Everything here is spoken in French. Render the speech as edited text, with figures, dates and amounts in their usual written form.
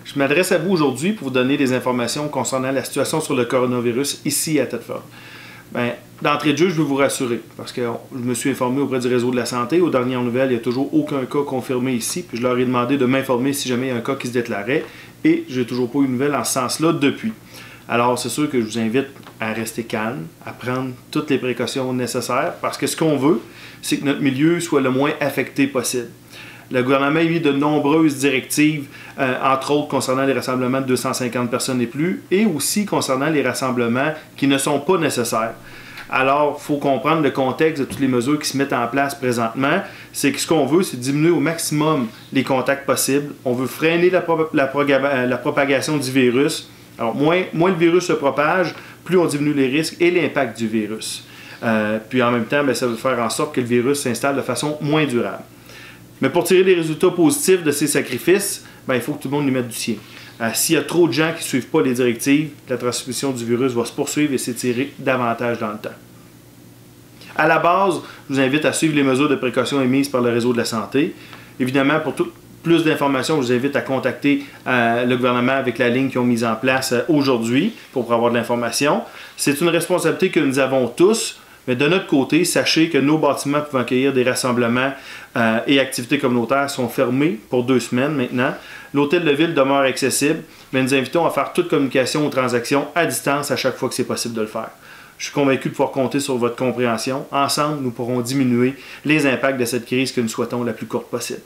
Je m'adresse à vous aujourd'hui pour vous donner des informations concernant la situation sur le coronavirus ici à Thetford. D'entrée de jeu, je veux vous rassurer, parce que je me suis informé auprès du réseau de la santé. Aux dernières nouvelles, il n'y a toujours aucun cas confirmé ici, puis je leur ai demandé de m'informer si jamais il y a un cas qui se déclarait, et je n'ai toujours pas eu de nouvelles en ce sens-là depuis. Alors, c'est sûr que je vous invite à rester calme, à prendre toutes les précautions nécessaires, parce que ce qu'on veut, c'est que notre milieu soit le moins affecté possible. Le gouvernement a émis de nombreuses directives, entre autres concernant les rassemblements de 250 personnes et plus, et aussi concernant les rassemblements qui ne sont pas nécessaires. Alors, il faut comprendre le contexte de toutes les mesures qui se mettent en place présentement. C'est que ce qu'on veut, c'est diminuer au maximum les contacts possibles. On veut freiner la propagation du virus. Alors, moins le virus se propage, plus on diminue les risques et l'impact du virus. Puis en même temps, ça veut faire en sorte que le virus s'installe de façon moins durable. Mais pour tirer les résultats positifs de ces sacrifices, il faut que tout le monde y mette du sien. S'il y a trop de gens qui ne suivent pas les directives, la transmission du virus va se poursuivre et s'étirer davantage dans le temps. À la base, je vous invite à suivre les mesures de précaution émises par le réseau de la santé. Évidemment, pour plus d'informations, je vous invite à contacter le gouvernement avec la ligne qu'ils ont mise en place aujourd'hui pour avoir de l'information. C'est une responsabilité que nous avons tous. Mais de notre côté, sachez que nos bâtiments pouvant accueillir des rassemblements et activités communautaires sont fermés pour 2 semaines maintenant. L'hôtel de ville demeure accessible, mais nous invitons à faire toute communication ou transaction à distance à chaque fois que c'est possible de le faire. Je suis convaincu de pouvoir compter sur votre compréhension. Ensemble, nous pourrons diminuer les impacts de cette crise que nous souhaitons la plus courte possible.